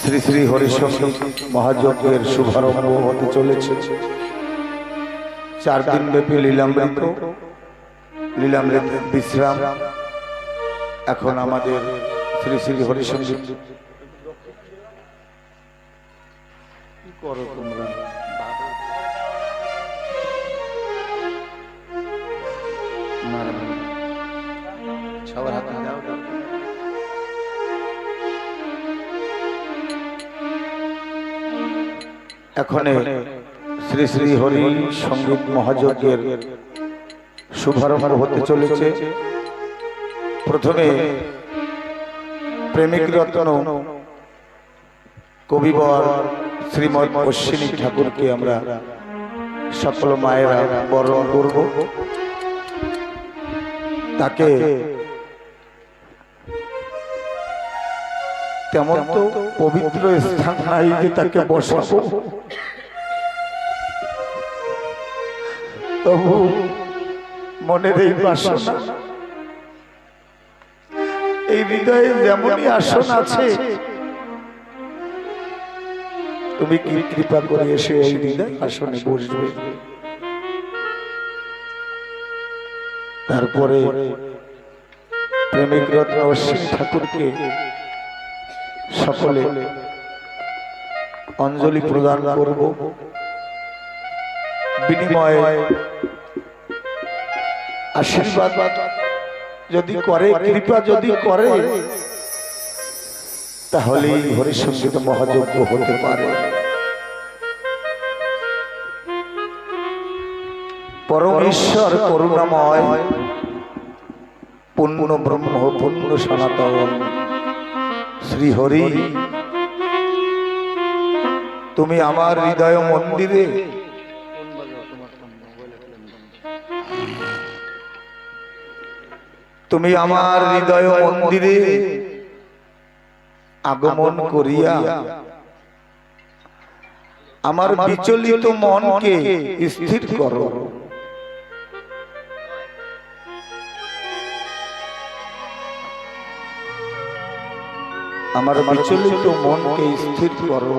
শ্রী শ্রী হরিসঙ্গীত মহাযজ্ঞের শুভারম্ভ হতে চলেছে। 4 দিন ব্যাপী লীলামৃত বিশ্রাম। এখন আমাদের শ্রী শ্রী হরিসঙ্গীত কি করো তোমরা? সবার হাতে দাও। এখন শ্রী শ্রী হরি সঙ্গীত মহাযজ্ঞের শুভারম্ভ হতে চলেছে। প্রথমে প্রেমিক রত্ন কবিবর শ্রীমৎ অশ্বিনী ঠাকুরকে আমরা সকল মায়েরা বরণ করব। তাকে তেমন তো পবিত্র স্থান নাই যে তাকে বসাবো, তবু মনের এই বাসনা, এই হৃদয়ে যেমনই আসন আছে, তুমি কি কৃপা করে এসে এই হৃদয় আসনে বসবে। তারপরে প্রেমিক রত্ন অশ্বিনী ঠাকুরকে সকলে অঞ্জলি প্রদান করব। বিনিময়ে আশীর্বাদ যদি করে, কৃপা যদি করে, তাহলে হরিসঙ্গীত মহাযজ্ঞ হতে পারে। পরমেশ্বর করুণাময়, পূর্ণ ব্রহ্ম, পূর্ণ সনাতন শ্রী হরি, তুমি আমার হৃদয় মন্দিরে তুমি আমার হৃদয় মন্দিরে আগমন করিয়া আমার বিচলিত মনকে স্থির করো। আমার বিচলিত মনকে স্থির করো।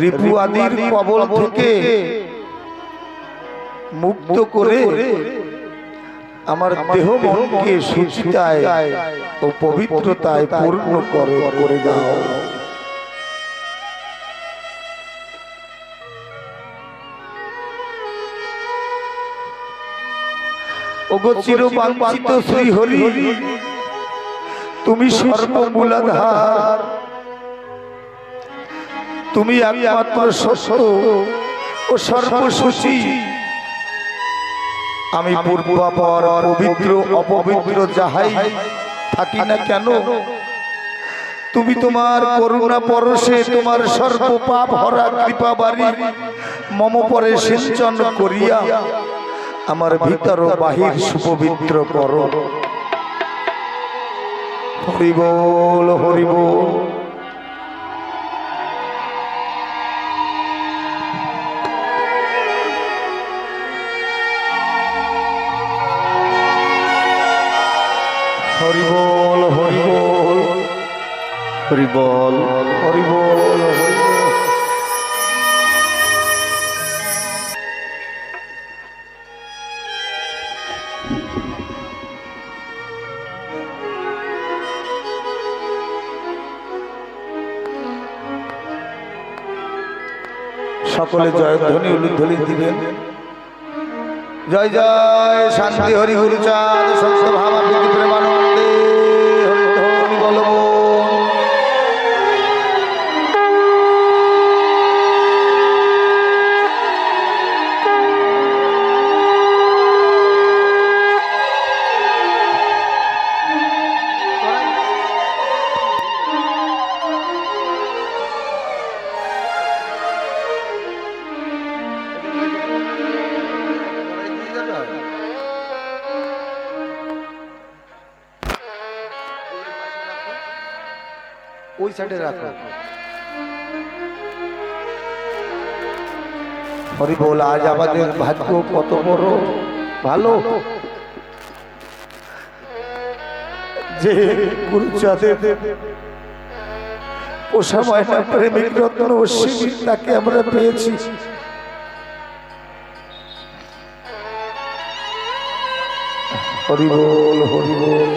রিপু আদির কবল থেকে মুক্ত করে আমার দেহ মনকে সুচিতায় ও পবিত্রতায় পূর্ণ করে দাও। ওগো চিরবাঞ্ছিত শ্রী হরি, তুমি সর্বমূলাধার, তুমি একমাত্র সত্য ও সর্বসুচি। আমি পূর্বাপর পবিত্র অপবিত্র যাহাই থাকি না কেন, তুমি তোমার করুণা পরশে তোমার সর্ব পাপ হরা কৃপা বাড়ি মম পরে সিঞ্চন করিয়া আমার ভিতর ও বাহির সুপবিত্র করো। হরি বল, হরি বল। হরি বল, হরি বল, হরি বল, হরি বল, হরি বল। সকলে জয়ধ্বনি উলুধ্বনি দিবেন। জয় জয় শান্তি হরি গুরুচাঁদ সত্য ভাবা প্রীতি প্রেমানন্দে হরিধ্বনি বলব। ওই সাইডে রাখো। হরি বল। আজ আমাদের ভাগ্য কত বড় ভালো, যে গুরুচাঁদের পোষা ময়না প্রেমিক রত্ন অশ্বিনী তাকে আমরা পেয়েছি। হরি বল, হরি বল।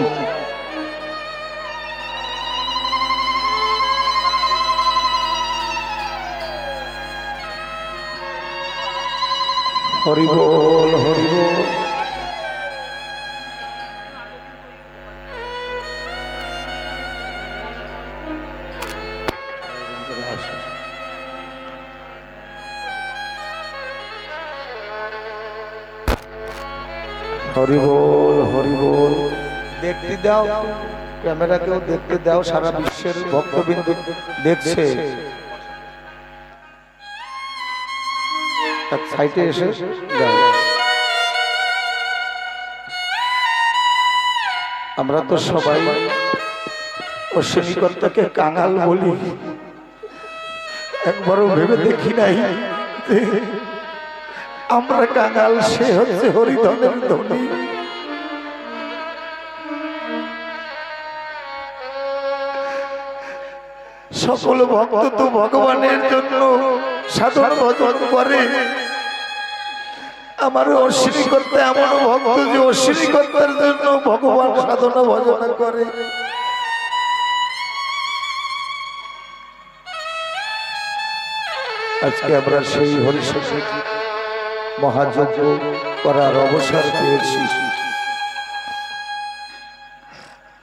হরি বল, হরি বল। হরি বল, হরি বল। দেখতে দাও, ক্যামেরাকেও দেখতে দাও, সারা বিশ্বের ভক্তবৃন্দ দেখছে। এক সাইডে এসে যাও। আমরা তো সবাই অশ্বিনীকর্তাকে কাঙাল বলি, একবারও ভেবে দেখি নাই আমরা কাঙাল, সে হচ্ছে হরিধনের ধনী। সকল ভক্ত তো ভগবানের জন্য সাধন ভজন করে, আমার অশ্বিনী করতে এমন ভক্ত যে অশ্বিনী কর্তার জন্য ভগবান সাধনা ভজন করে। আজকে আমরা সেই হরিষের মহাযজ্ঞ করার অবসর পেয়েছি।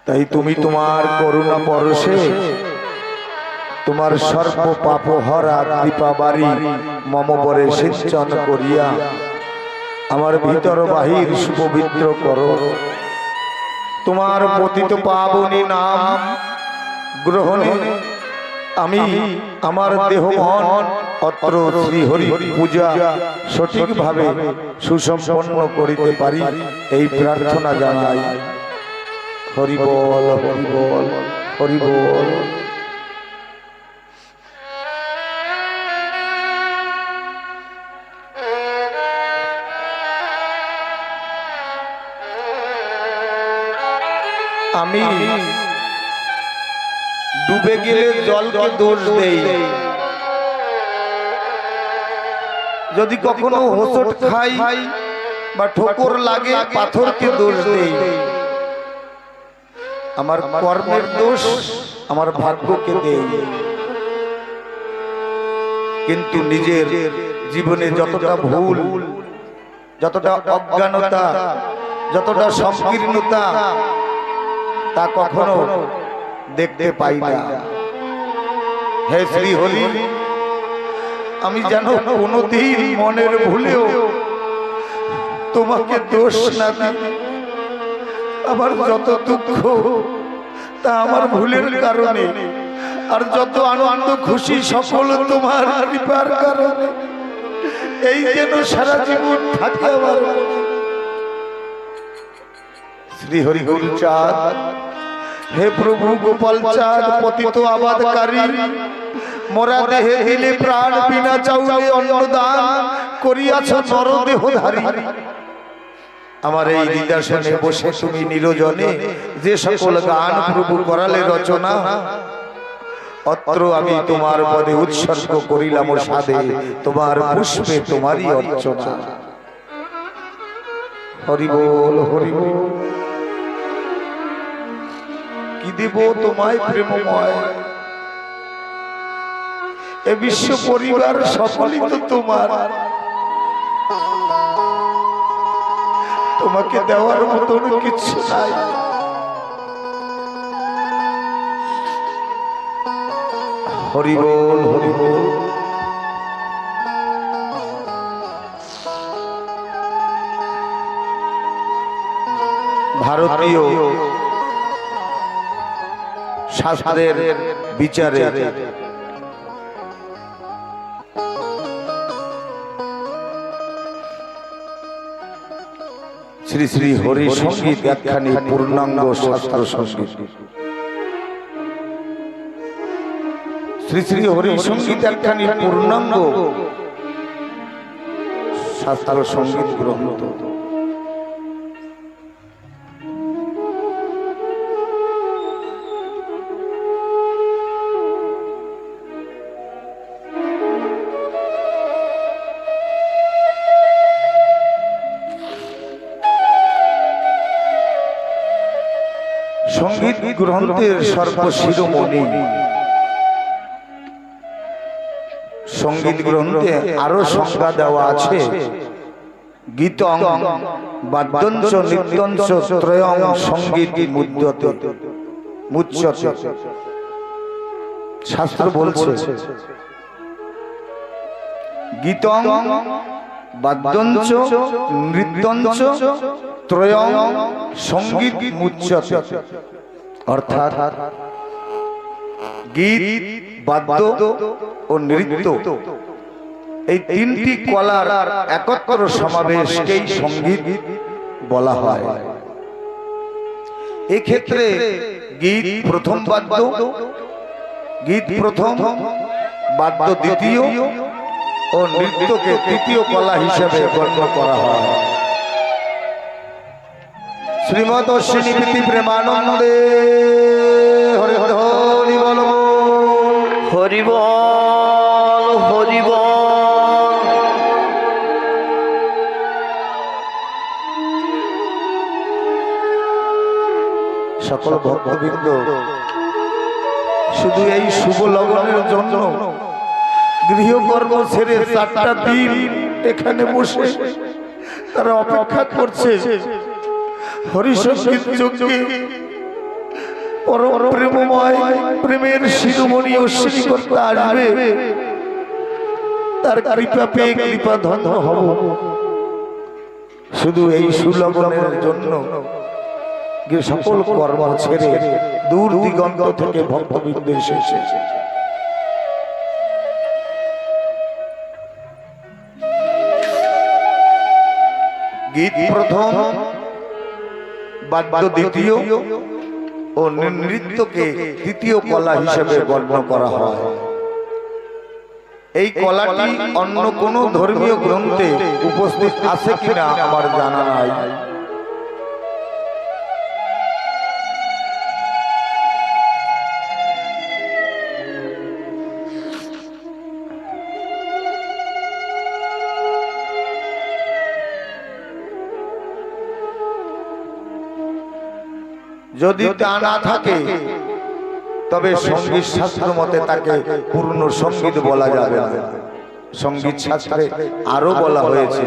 তাই তুমি তোমার করুণা পরশে তোমার সর্ব পাপ হরা কৃপা বাড়ি মম বরে সিঞ্চন করিয়া আমার ভিতর বাহির সুপবিত্র করো। তোমার পতিত পাবনী নাম গ্রহণে আমি আমার দেহ মন অত্র শ্রীহরি পূজা সঠিকভাবে সুসম্পন্ন করিতে পারি, এই প্রার্থনা জানাই। হরি বল, হরি বল, হরি বল। আমি ডুবে গেলে জলকে দোষ দেই, যদি কখনো হোঁচট খাই বা ঠোকর লাগে পাথরকে দোষ দেই। আমার কর্মের দোষ আমার ভাগ্যকে দেই, কিন্তু নিজের জীবনে যতটা ভুল, যতটা অজ্ঞানতা, যতটা সংকীর্ণতা তা কখনো দেখতে পাই না। হে শ্রী হরি, আমি যেন কোনদিন মনের ভুলেও তোমাকে দোষ না দিই। আমার যত দুঃখ তা আমার ভুলের কারণে, আর যত আনন্দ খুশি সকল তোমার কৃপার কারণে। এই যেন সারা জীবন থাকে আমার। শ্রী হরি গুরুচাঁদ, হে প্রভু গোপাল চাঁদ, পতিত আবাদকারী, মোরা দেহে দিলে প্রাণ বিনা চাউলে অন্নদান করিয়াছ নরদেহধারী। আমার এই নিদর্শনে বসে তুমি নিরজনে যে সকল গান প্রভু করালে রচনা, অত্র আমি তোমার পদে উৎসর্গ করিলাম সাধে, তোমার পুষ্পে তোমারই অর্চনা। হরি বল, হরি বল। কি দেব তোমায় প্রেমময়, এ বিশ্ব পরিবার সকলই তো তোমার, তোমাকে দেওয়ার মতন কিছু নাই। হরি বল, হরি বল। ভারতীয় শাস্ত্রের বিচারে শ্রী শ্রী হরি সঙ্গীত একখানি পূর্ণাঙ্গ শাস্ত্র সঙ্গীত। শ্রী শ্রী হরি সঙ্গীত একখানি পূর্ণাঙ্গ শাস্ত্র সঙ্গীত গ্রন্থ। সঙ্গীত গ্রন্থের সর্বশিরোমণি। সঙ্গীত গ্রন্থে আরো সংজ্ঞা দেওয়া আছে, গীতং বাদ্যঞ্চ নৃত্যঞ্চ ত্রয়ং সঙ্গীত মুদ্যতে মুচ্যতে। শাস্ত্র বলছে গীতং বাদ্যঞ্চ নৃত্যঞ্চ ত্রয়ং সঙ্গীত মুচ্যতে, অর্থাৎ গীত, বাদ্য ও নৃত্য এই তিনটি কলার একত্র সমাবেশকেই সঙ্গীত বলা হয়। এক্ষেত্রে গীত প্রথম বাদ্য, গীত প্রথম, বাদ্য দ্বিতীয় ও নৃত্যকে তৃতীয় কলা হিসেবে গণ্য করা হয়। শ্রীমৎ অশ্বিনী প্রীতি প্রেমানন্দে হরি হরি হরি বল, হরি বল, হরি বল। সকল ভক্তবৃন্দ শুধু এই শুভ লগনের জন্য গৃহকর্ম ছেড়ে 4টা দিন এখানে বসে তারা অপেক্ষা করছে হরিসঙ্গীত যজ্ঞে পরম প্রেমময় প্রেমের শিরোমণি অশ্বিনী করতে আসবে, তার কৃপা পেয়ে কৃপা ধন্য হব। শুধু এই সুলগ্নের জন্য সকল কর্ম ছেড়ে দূর দিগন্ত থেকে ভক্তবৃন্দ এসেছে। গীত প্রথম, বাদ্য দ্বিতীয় ও নৃত্যকে তৃতীয় কলা হিসেবে গণ্য করা হয়। এই কলাটি অন্য কোনো ধর্মীয় গ্রন্থে উপস্থিত আছে কিনা আমার জানা নাই। যদি তা না থাকে তবে সঙ্গীত শাস্ত্র মতে তাকে পূর্ণ সঙ্গীত বলা যাবে না। সঙ্গীত শাস্ত্রে আরো বলা হয়েছে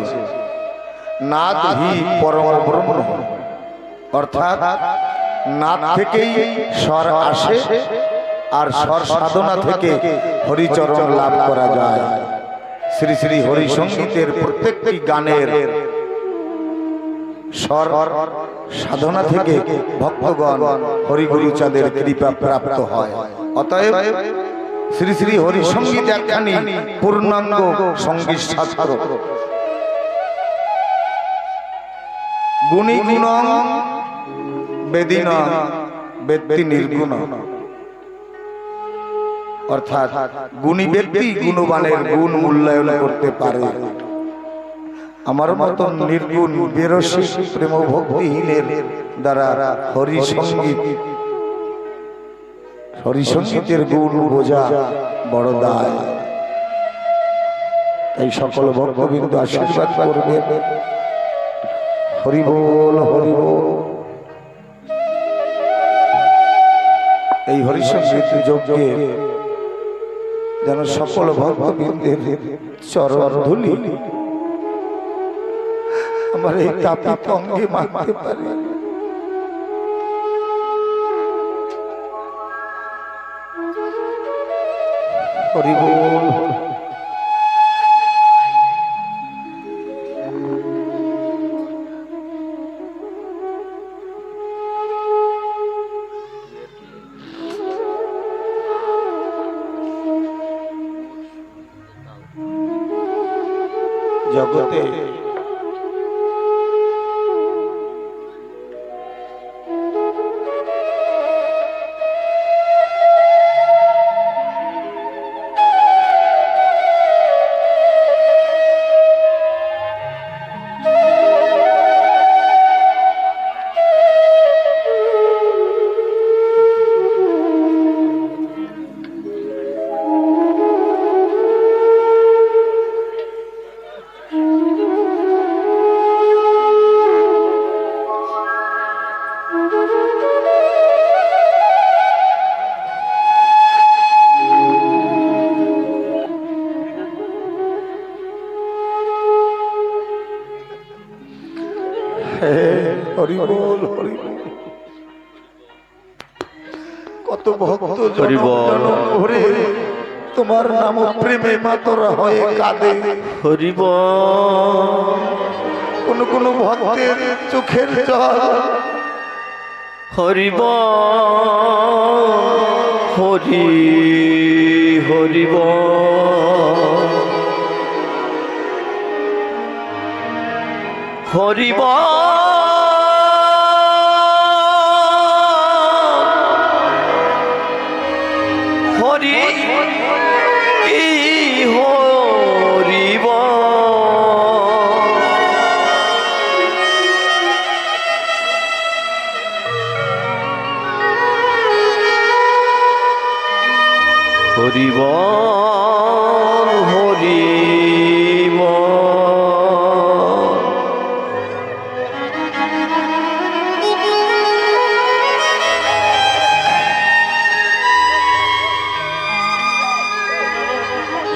নাদ হি পরম ব্রহ্ম, অর্থাৎ নাদ থেকেই স্বর আসে আর স্বর সাধনা থেকে হরিচরণ লাভ করা যায়। শ্রী শ্রী হরি সঙ্গীতের প্রত্যেকটি গানের স্বর সাধনা থেকে ভক্তগণ হরিগুরুচাঁদের কৃপা প্রাপ্ত হয়। অতএব শ্রী শ্রী হরি সঙ্গীত একখানি পূর্ণাঙ্গ সঙ্গীত শাস্ত্র। গুণী গুণং বেদিনং বেত্তি নির্গুণ, অর্থাৎ গুণী ব্যক্তি গুণবানের গুণ মূল্যায়ন করতে পারে। আমার মতন নির্গুণ বেরসিক প্রেম ভক্তিহীনের দ্বারা হরিসঙ্গীতের গুণ বোঝা বড় দায়। তাই সকল ভক্তবৃন্দ আশীর্বাদ করবে, হরি বল, হরি বল। এই হরিসঙ্গীত যজ্ঞে যেন সকল ভক্তবৃন্দের চরণ ধুলি আমার এই তাপিত অঙ্গে মাখতে পারে। হরি বল। জগতে হরি বল হরি বল। কত ভক্ত জনম ভরে তোমার নাম প্রেমে মাতরা হয়ে কাঁদে। হরি বল। কোন কোন ভক্তের চোখের জল। হরি বল হরি হরি বল হরি বল হরি হরি বল হরি বল হরি বল।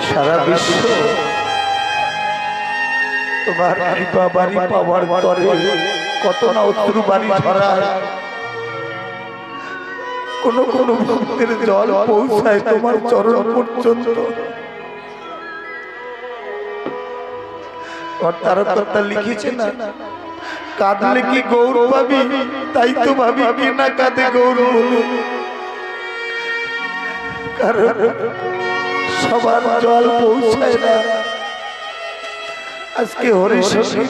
সারা বিশ্ব তোমার কৃপা বাড়ি পাওয়ার তরে কত না অশ্রু বাড়ি ছড়ায়। কোন কোন ভক্তের জল পৌঁছায় তোমার চরণ পর্যন্ত। তারকর্তা লিখেছে না, কাঁদলে কি গৌর পাবি, তাই তো ভাবি কি না কাঁদে গৌর বলে। কারণ সবার জল পৌঁছায় না। আজকে হরিশনী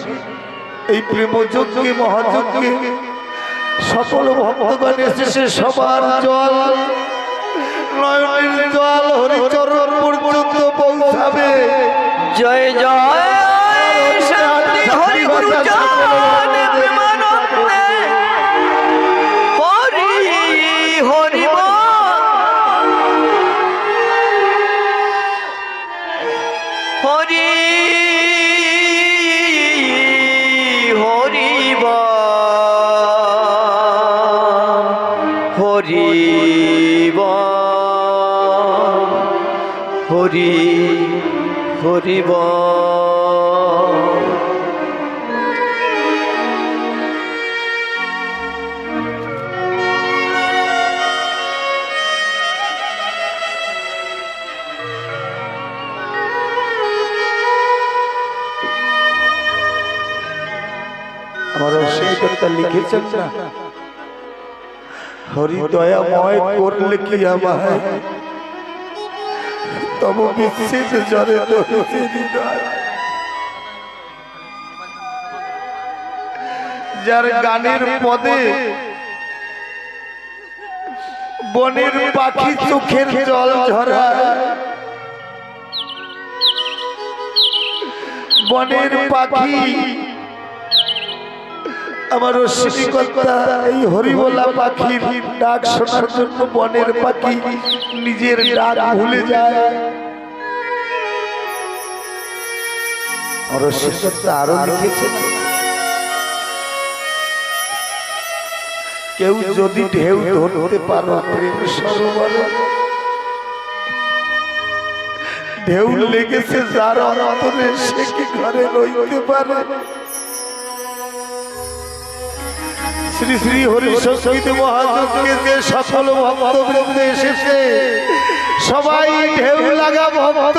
এই প্রেমযজ্ঞে মহাযজ্ঞে সকল ভক্তগণ এসেছে, সবার জল নয়নের জল হরিচরণ পর্যন্ত পৌঁছাবে। জয় জয় শান্তি হরি গুরু চরণে প্রেমানন্দে হরি হরি বল হরি হরি বল হরি বল হরি হরি বল। আমার সেই কথা লিখেছেন না, হরি দয়াময় করলে কি আমায় তব বিচ্ছেদ জরে ধরেছে হৃদয়। যার গানের পদে বনের পাখি চোখের জল ঝরায়, বনের পাখি আমার সৃষ্টিকর্তা এই হরিবোলা পাখির ডাক শোনার জন্য বনের পাখি নিজের ডাক ভুলে যায়। আমার সৃষ্টিকর্তা আরো লিখেছেন, কেউ যদি ঢেউ ধরতে পারো প্রেম সরোবরে, ঢেউ লেগেছে যার অন্তরে সে কি ঘরে রইতে পারে। শ্রী শ্রী হরি সংস্কৃত মহাযজ্ঞে যে সকল ভক্তবৃন্দ এসেছে সবাই ঢেউ লাগা ভক্ত।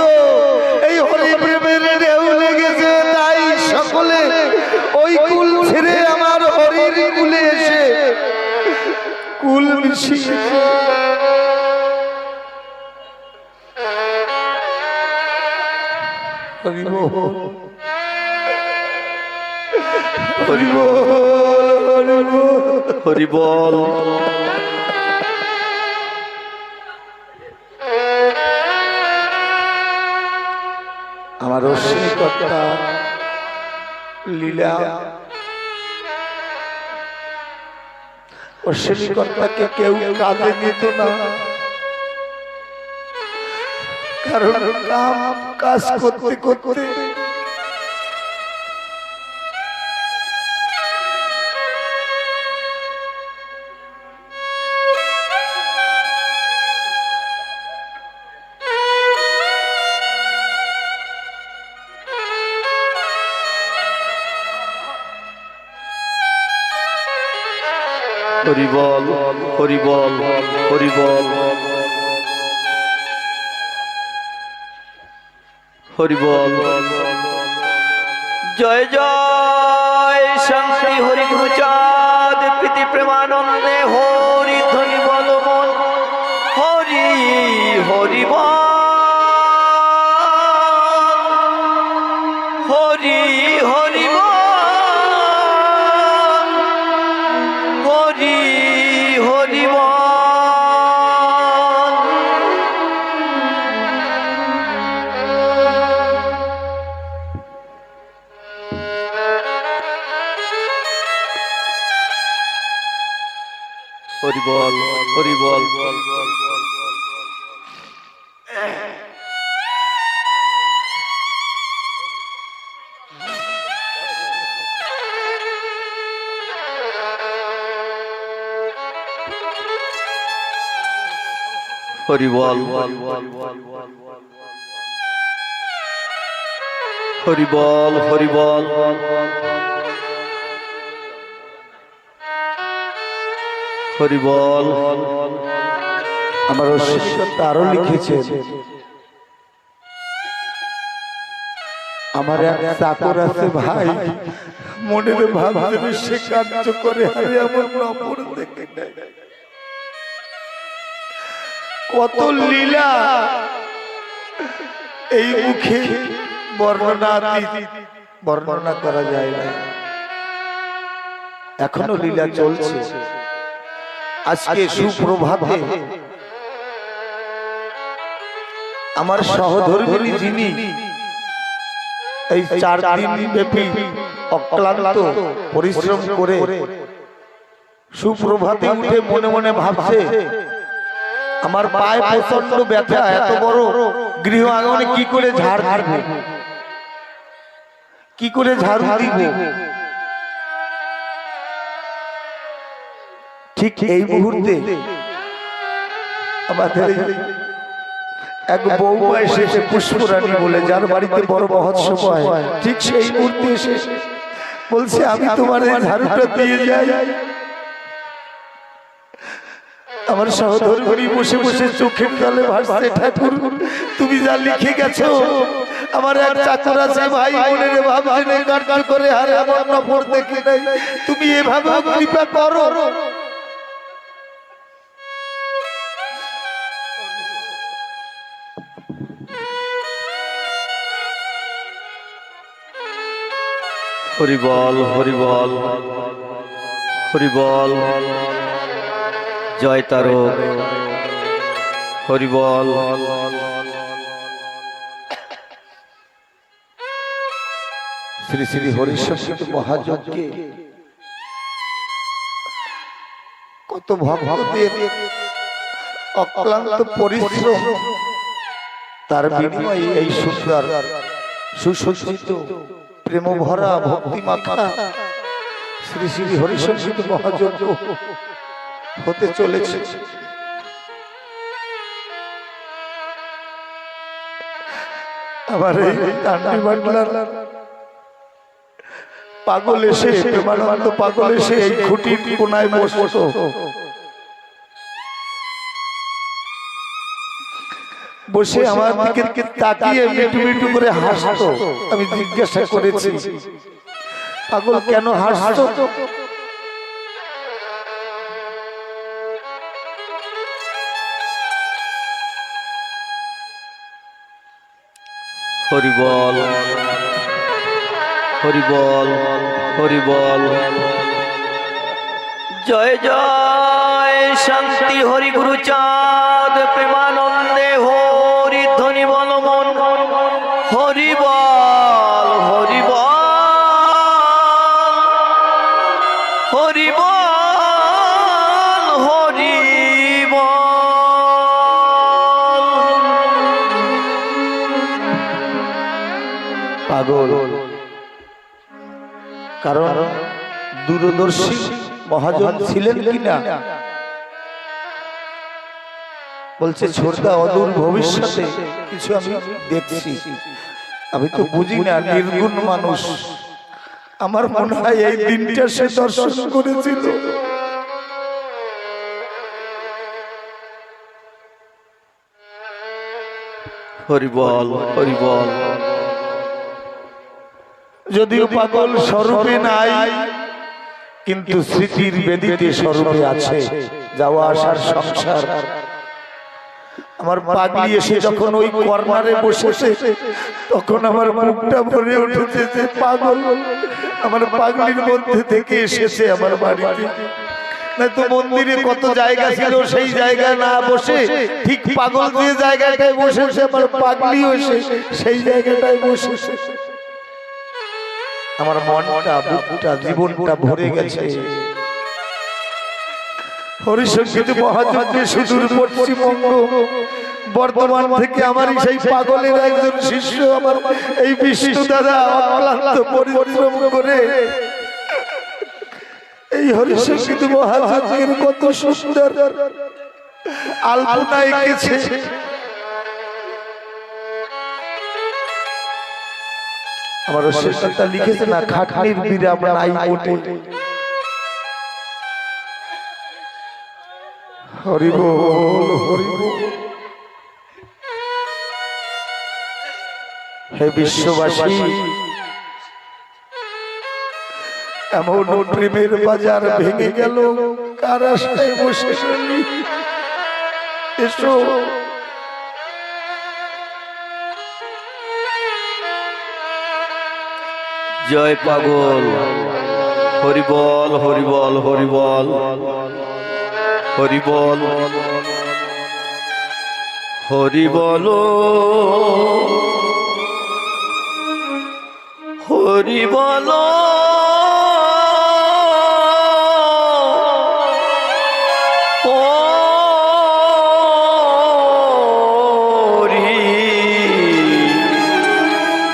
এই হরি প্রেমের ঢেউ লেগেছে, তাই সকলে ওই কুল ছেড়ে আমার হরির কুলে এসে কুল মিশিয়ে হরি বল হরি বল হরি বল। আমার রশ্মিকর্তা লীলা, অশ্বিনীকর্তাকে কেউ কাঁদে নিত না, কারণ কাম কাজ করতে করতে হরি বল হরি বল হরি বল হরি বল জয় জয় শান্তি হরি গুরু চাঁদ প্রীতি প্রেমানন্দে হরি ধ্বনি বল মন হরি হরি বল হরি হরি বল হরি হরি বল হরি বল হরি বল হরি বল হরি বল হরি বল হরি বল আমার আরো লিখেছে আমার এক চাকর আছে ভাই মনের ভাব দেবে সে কার্য করে আরে আমার নপুর দেখে নেয় কত লীলা এই মুখে বর্ণনা করা যায় না এখনো লীলা চলছে আজকে সুপ্রভাতে আমার সহধর্মিণী যিনি এই 4 দিন ব্যাপী অক্লান্ত পরিশ্রম করে সুপ্রভাতে উঠে মনে মনে ভাবছে আমার পায়ে প্রচন্ড ব্যথা এত বড় গৃহ আঙ্গনে কি করে ঝাড় দিব কি করে ঝাড়ু দিব ঠিক এই মুহূর্তে আমাদের এক বৌমা এসেছে পুষ্পরানী বলে যার বাড়িতে বড় মহোৎসব হয় ঠিক সেই মুহূর্তে এসে বলছে আমি তোমার এই ঝাড়ুটা দিয়ে যাই আমার সহধর্মিণী বসে বসে চোখের জলে ভাসছে ঠাকুর তুমি যা লিখে গেছো আমার এক চাকর আছে ভাই মনের ভাব জেনে কার্য করে হারে আমার নফর দেখে নাই তুমি এভাবে কৃপা করো হরি বল হরি বল হরি বল জয় তারক হরি বল শ্রী শ্রী হরিশঙ্কর মহাযজ্ঞে কত ভক্তদের অক্লান্ত পরিশ্রম তার বিনিময়ে এই সুন্দর সুসজ্জিত প্রেম ভরা ভক্তি মাখা শ্রী শ্রী হরিশঙ্কর মহাযজ্ঞ হতে চলেছে আমার এই টান্ডি বাংলার পাগল এসে প্রেমানন্দ পাগল এসে এই খুঁটির কোনায় বসতো বসে আমার দিকে তাকিয়ে মিটু মিটু করে হাসতো আমি জিজ্ঞাসা করেছি পাগল কেন হাসতো হরি বল হরি বল হরি বল জয় জয় শান্তি হরি গুরু চাঁদ প্রেমানন্দে হরি ধ্বনি বল মন হরি বল হরি বল হরি বল হরি পাগল কারণ দূরদর্শী মহাজন ছিলেন কিনা বলছে ছোটদা অদূর ভবিষ্যতে কিছু আমি দেখছি আমি তো বুঝি না নির্গুণ মানুষ আমার মনে হয় এই দিনটা সে দর্শন করেছিল হরি বল হরি বল। যদিও পাগল স্বরূপে নাই, কিন্তু স্মৃতির বেদিতে স্বরূপে আছে। যাওয়া আসার সংসার। আমার পাগলি এসে যখন ওই কর্নারে বসেছে, তখন আমার মুখটা ভরে উঠেছে যে পাগল আমার পাগলির মধ্যে থেকে এসেছে আমার বাড়িতে। না তো মন্দিরে কত জায়গা ছিল, সেই জায়গায় না বসে ঠিক পাগল যে জায়গাটায় বসেছে আমার পাগলি এসে সেই জায়গাটায় বসেছে। আমার মনটা বুকটা জীবনটা ভরে গেছে। হরিসংগীত মহাযজ্ঞে সুদূর পশ্চিমবঙ্গ বর্ধমান থেকে আমার সেই পাগলের একজন শিষ্য আমার এই বিষ্ণু দাদা অক্লান্ত পরিশ্রম করে এই হরিসংগীত মহাযজ্ঞের কত সুন্দর আলপনা এঁকেছে। আমার শেষটা লিখেছে না, খাটনির বিরাম নাই মোটে। হরি বল হরি বল। হে বিশ্ববাসী, এমন প্রেমের বাজার ভেঙে গেল, কার আশায় বসে শুনি। এসো জয় পাগল। হরি বল হরি বল হরি বল হরি বল হরি বল হরি বল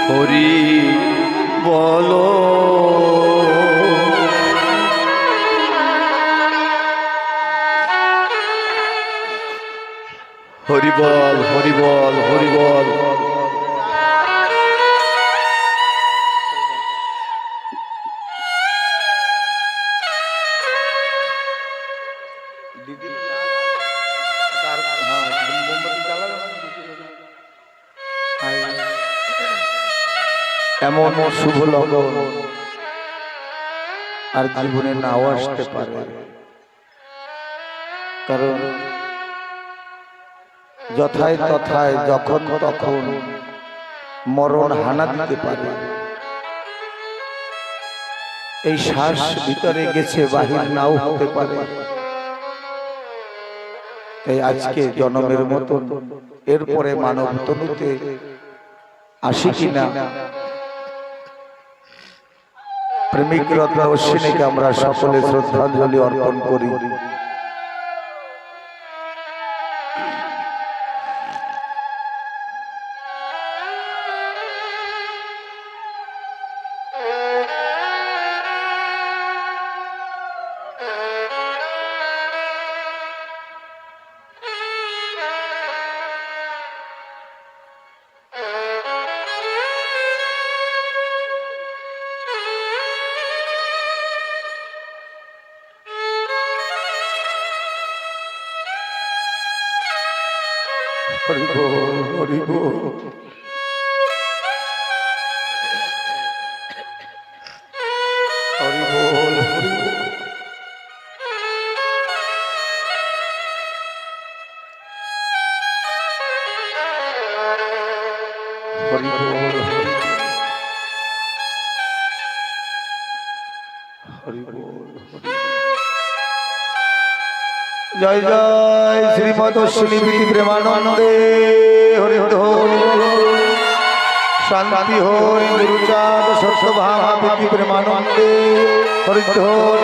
হরি বলো। হরি বল হরি বল হরি বল। এমন শুভ লগন আর জীবনে নাও আসতে পারে, কারণ যথায় তথায় যখন তখন মরণ হানা দিতে পারে। এই শ্বাস ভিতরে গেছে, বাহির নাও হতে পারে। তাই আজকে জন্মের মতন এরপরে মানব তনুতে আসি কিনা, প্রেমিক রত্ন অশ্বিনীকে আমরা সকলে শ্রদ্ধাঞ্জলি অর্পণ করি। হরি বল হরি বল। হরি বল হরি বল। হরি বল হরি বল। জয় জয় শ্রীমদ অশ্বিনী প্রেমানন্দে হরি ধন শান্তি হরি গুরুচাঁদ সত্যভামা প্রেমানন্দে হরি ধন।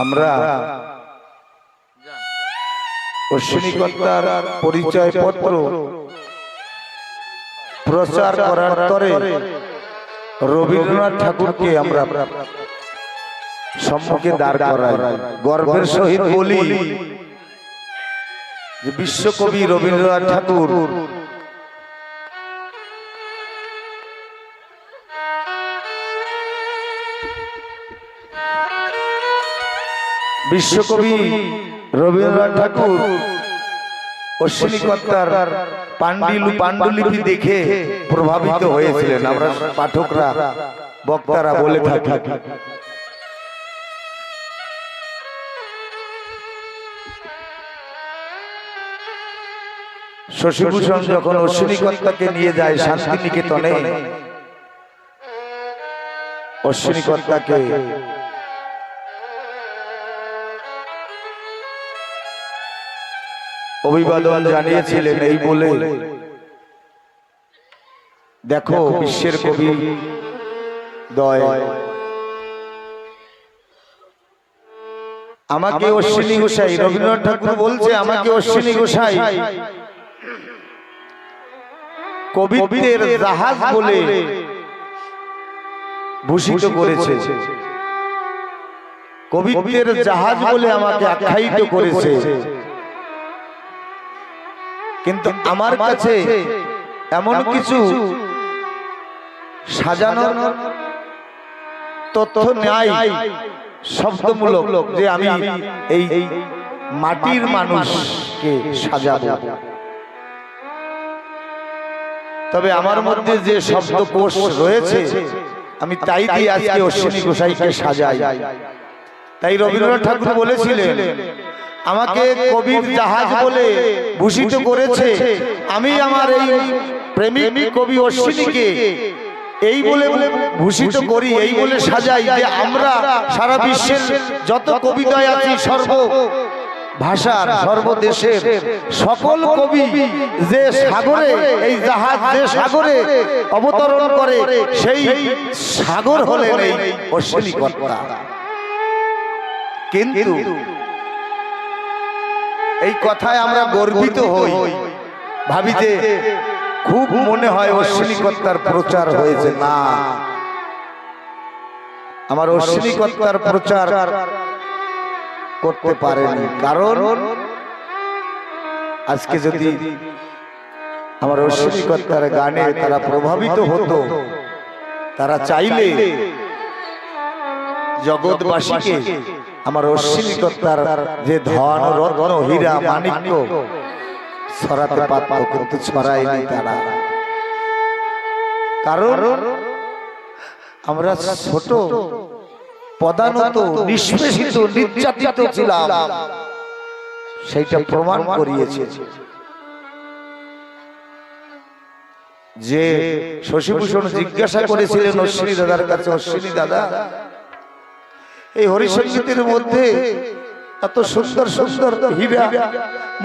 আমরা অশ্বিনী কর্তার পরিচয় পত্র প্রচার করার তরে রবীন্দ্রনাথ ঠাকুরকে আমরা সম্মুখে দাঁড় করাই, গর্বের সহিত বলি যে বিশ্বকবি রবীন্দ্রনাথ ঠাকুর অশ্বিনীকর্তার পাণ্ডুলিপি দেখে প্রভাবিত হয়েছিলেন। আমরা পাঠকরা বক্তারা বলে থাকি। শশীভূষণ যখন অশ্বিনীকর্তাকে নিয়ে যায় শান্তিনিকেতনে, অশ্বিনীকর্তাকে অভিবাদন জানিয়েছিলেন এই বলে, দেখো বিশ্বের কবি দয় আমাকে অশ্বিনী গোসাই, রবীন্দ্রনাথ ঠাকুর বলছে আমাকে অশ্বিনী গোসাই কবিত্বের জাহাজ বলে ভূষিত করেছে, কবিত্বের জাহাজ বলে আমাকে আখ্যায়িত করেছে। কিন্তু আমার কাছে এমন কিছু সাজানোর তথ্য নাই শব্দমূলক যে আমি এই মাটির মানুষকে সাজাবো। তবে আমার মধ্যে যে শব্দকোষ রয়েছে আমি তাই দিয়ে আজকে অশ্বিনী গোসাইকে সাজাই। তাই রবীন্দ্রনাথ ঠাকুর বলেছিলেন আমাকে কবির জাহাজ বলে ভূষিত করেছে, আমি আমার এই প্রেমিক কবি অশ্বিনীকে এই বলে ভূষিত করি, এই বলে সাজাই যে আমরা সারা বিশ্বের যত কবিতায় আছি, সর্ব ভাষার সর্বদেশের সকল কবি যে সাগরে এই জাহাজ যে সাগরে অবতরণ করে সেই সাগর হলেন এই অশ্বিনীকর্তা। কিন্তু এই কথায় আমরা গর্বিত হই, ভাবি যে খুব মনে হয় অশ্বিনীকর্তার প্রচার হয়েছে। না, আমার অশ্বিনীকর্তার প্রচার করতে পারেনি, কারণ আজকে যদি আমার অশ্বিনীকর্তার গানে তারা প্রভাবিত হতো, তারা চাইলে জগৎবাসীকে আমার অশ্বিনীকর্তার যে ধন রত্ন হীরা মাণিক্য ছড়াতে পারত, কিন্তু ছড়ায়নি তারা। কারণ আমরা ছোট পদানত নিষ্পেষিত নির্যাতিত ছিলাম, সেইটা প্রমাণ করিয়েছে। যে শশীভূষণ জিজ্ঞাসা করেছিলেন অশ্বিনী দাদার কাছে, অশ্বিনী দাদা এই হরিসঙ্গীতের মধ্যে এত সুন্দর সুন্দর হীরা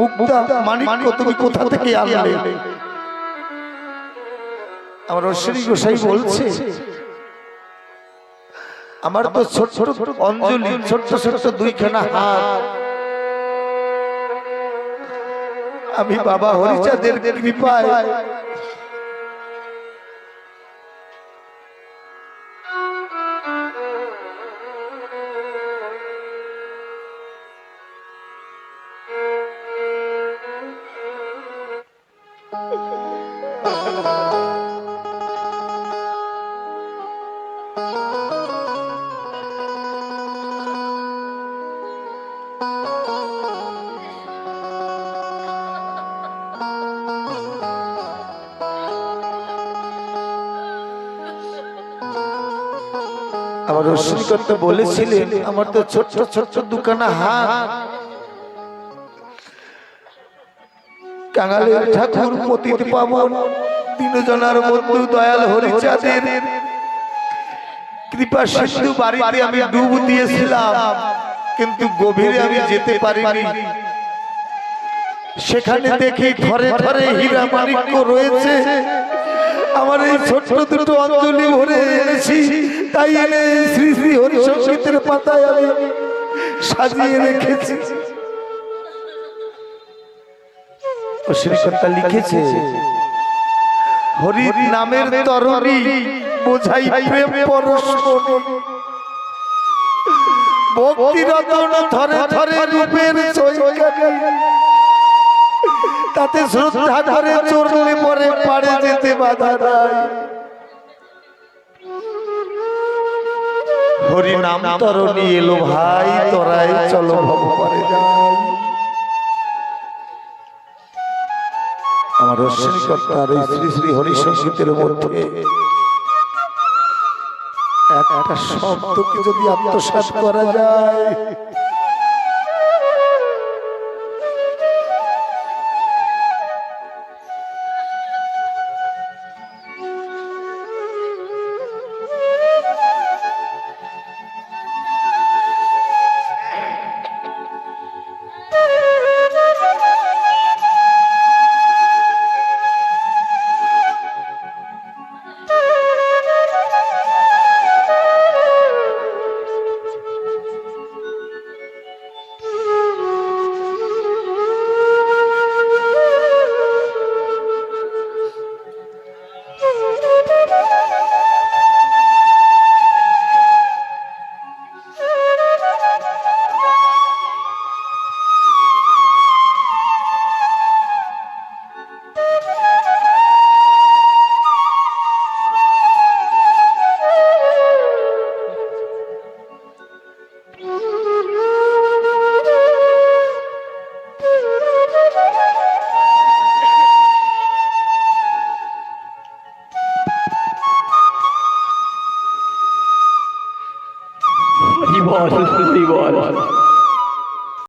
মুক্তা মাণিক্য তুমি কোথা থেকে আনলে? আমার অশ্বিনী গোসাই বলছে আমার তো ছোট ছোট অঞ্জলি, ছোট ছোট দুইখানা হাত, আমি বাবা হরিচাঁদের কৃপায় আমার অশ্বিনীকর্তা বলেছিলেন আমার তো ছোট্ট ছোট্ট দুখানা হাত, কাঙালের ঠাকুর পতিত পাবন দীনজনার বন্ধু দয়াল হরিচাঁদের কৃপা সিন্ধু বাড়িতে আমি ডুব দিয়েছিলাম, কিন্তু গভীরে আমি যেতে পারিনি। সেখানে দেখি ঘরে ঘরে হীরা মাণিক্য রয়েছে, আমার এই ছোট্ট দুটো অঞ্জলি ভরে এনেছি, তাই এনে শ্রী শ্রী হরিসঙ্গীতের পাতায় আমি সাজিয়ে রেখেছি। অশ্বিনীকর্তা লিখেছে হরির নামের তরণী বোঝাই প্রেম পরশ ভক্তি রতন ধরে ধরে রূপের চৈকানি তাতে শ্রদ্ধা করে চড়লে পরে পারে যেতে বাধা নাই হরি নাম তরণী এলো ভাই তোরাই চলো ভব পারে যাই আমার রশ্মিকর্তার এই শ্রী শ্রী হরি সংগীতের মধ্যে একটা শব্দকে যদি আত্মসাৎ করা যায় হরি বল হরি বল